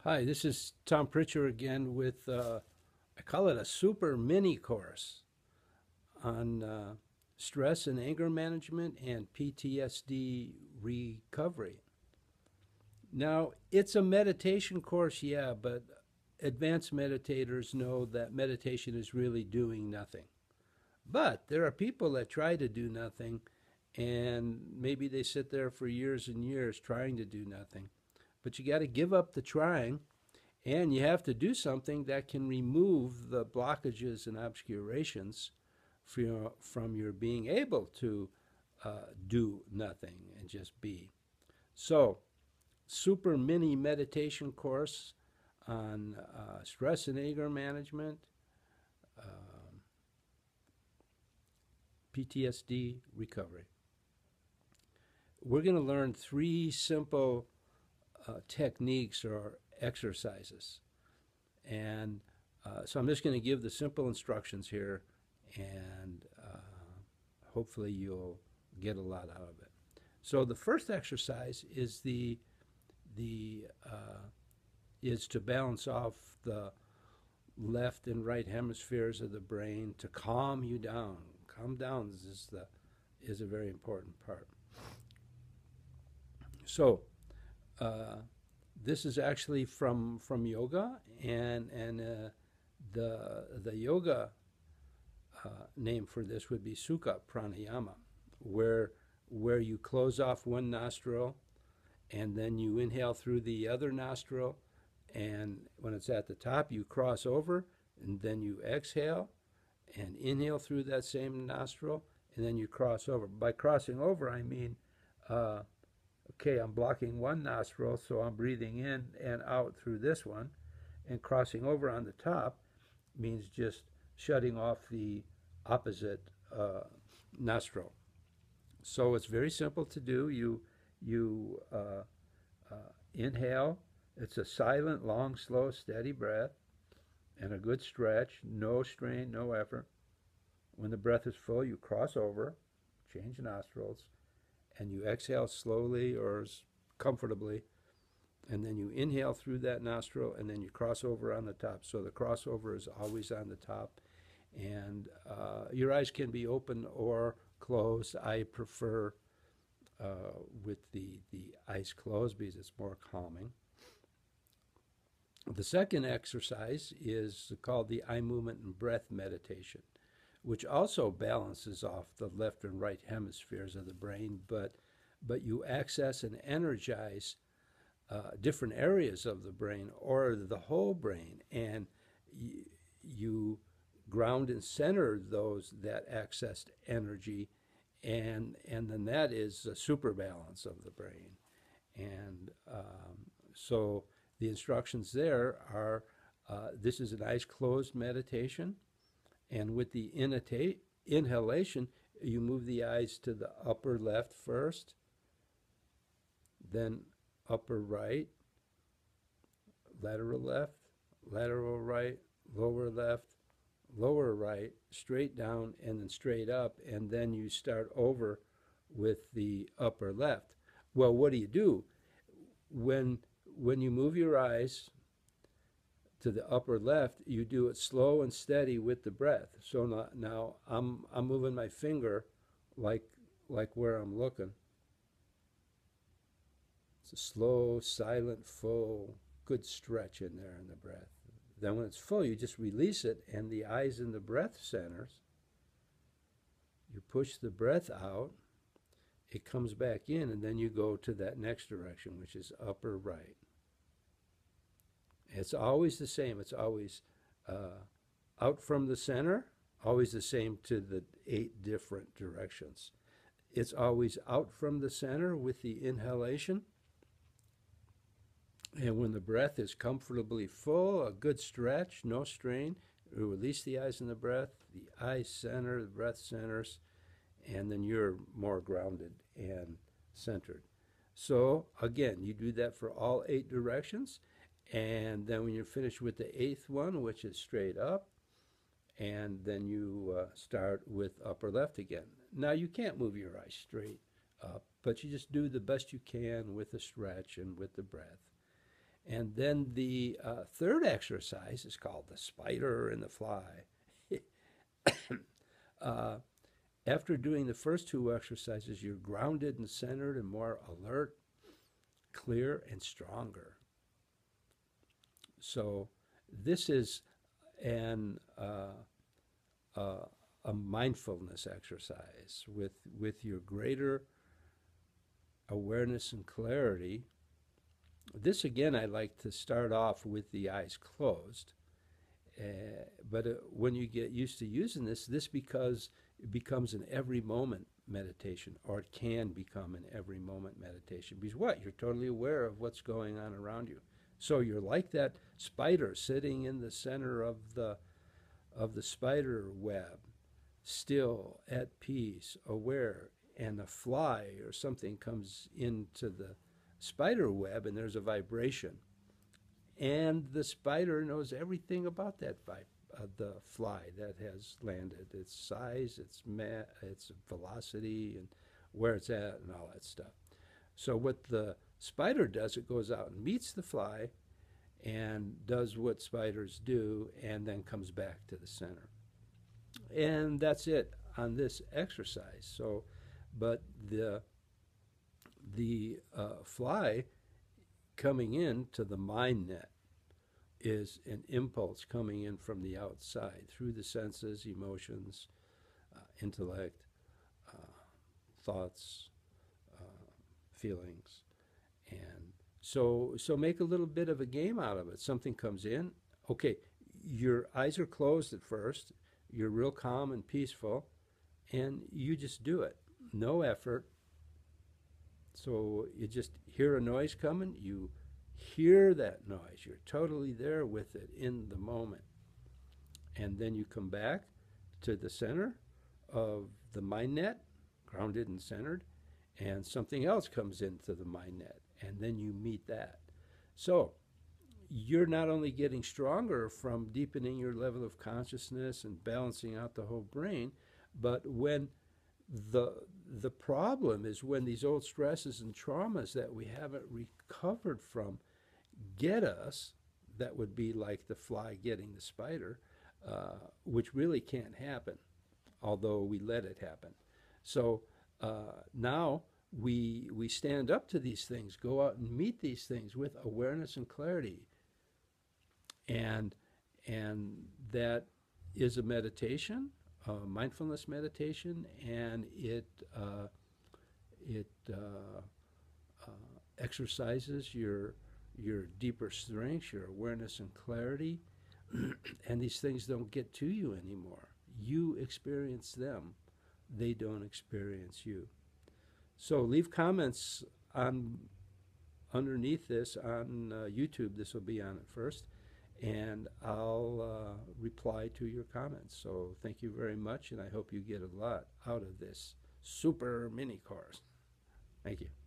Hi, this is Tom Pritchard again with, I call it a super mini course on stress and anger management and PTSD recovery. Now, it's a meditation course, yeah, but advanced meditators know that meditation is really doing nothing. But there are people that try to do nothing, and maybe they sit there for years and years trying to do nothing. But you got to give up the trying. And you have to do something that can remove the blockages and obscurations from your being able to do nothing and just be. So, super mini meditation course on stress and anger management, PTSD recovery. We're going to learn three simple techniques or exercises. And so I'm just going to give the simple instructions here, and hopefully you'll get a lot out of it. So the first exercise is the is to balance off the left and right hemispheres of the brain to calm you down. Calm down is a very important part. So this is actually from yoga, and the yoga name for this would be Sukha Pranayama, where you close off one nostril and then you inhale through the other nostril, and when it's at the top you cross over and then you exhale and inhale through that same nostril and then you cross over. By crossing over I mean okay, I'm blocking one nostril, so I'm breathing in and out through this one. And crossing over on the top means just shutting off the opposite nostril. So it's very simple to do. You inhale. It's a silent, long, slow, steady breath and a good stretch. No strain, no effort. When the breath is full, you cross over, change nostrils, and you exhale slowly or comfortably, and then you inhale through that nostril, and then you cross over on the top. So the crossover is always on the top, and your eyes can be open or closed. I prefer with the eyes closed because it's more calming. The second exercise is called the eye movement and breath meditation, which also balances off the left and right hemispheres of the brain, but you access and energize different areas of the brain or the whole brain, and you ground and center those that accessed energy, and then that is a super balance of the brain. And so the instructions there are this is an eyes closed meditation. And with the inhalation, you move the eyes to the upper left first, then upper right, lateral right, lower right, straight down, and then straight up, and then you start over with the upper left. Well, what do? When you move your eyes to the upper left, you do it slow and steady with the breath. So now I'm moving my finger like where I'm looking. It's a slow, silent, full, good stretch in there in the breath. Then when it's full, you just release it, and the eyes in the breath centers. You push the breath out, it comes back in, and then you go to that next direction, which is upper right. It's always the same. It's always out from the center, always the same to the 8 different directions. It's always out from the center with the inhalation. And when the breath is comfortably full, a good stretch, no strain, you release the eyes in the breath, the eyes center, the breath centers, and then you're more grounded and centered. So again, you do that for all 8 directions. And then when you're finished with the 8th one, which is straight up, and then you start with upper left again. Now you can't move your eyes straight up, but you just do the best you can with the stretch and with the breath. And then the third exercise is called the spider and the fly. uh, After doing the first two exercises, you're grounded and centered and more alert, clear, and stronger. So this is an a mindfulness exercise with your greater awareness and clarity. This again, I like to start off with the eyes closed. But when you get used to using this, it becomes an every moment meditation, or it can become an every moment meditation. Because what? You're totally aware of what's going on around you. So you're like that spider sitting in the center of the spider web, still at peace, aware, and a fly or something comes into the spider web and there's a vibration. And the spider knows everything about the fly that has landed, its size, its velocity, and where it's at, and all that stuff. So what the spider does, it goes out and meets the fly and does what spiders do, and then comes back to the center. And that's it on this exercise. So, but the fly coming into the mind net is an impulse coming in from the outside through the senses, emotions, intellect, thoughts, feelings. And so make a little bit of a game out of it. Something comes in. Okay, your eyes are closed at first. You're real calm and peaceful, and you just do it. No effort. So you just hear a noise coming, you hear that noise. You're totally there with it in the moment. And then you come back to the center of the mind net, grounded and centered, and something else comes into the mind net, and then you meet that. So you're not only getting stronger from deepening your level of consciousness and balancing out the whole brain, but when the problem is when these old stresses and traumas that we haven't recovered from get us, that would be like the fly getting the spider, which really can't happen, although we let it happen. So now we stand up to these things, go out and meet these things with awareness and clarity. And that is a meditation, mindfulness meditation, and it exercises your deeper strengths, your awareness and clarity, and these things don't get to you anymore. You experience them; they don't experience you. So leave comments on underneath this on YouTube. This will be on it first, and I'll reply to your comments. So thank you very much, and I hope you get a lot out of this super mini course. Thank you.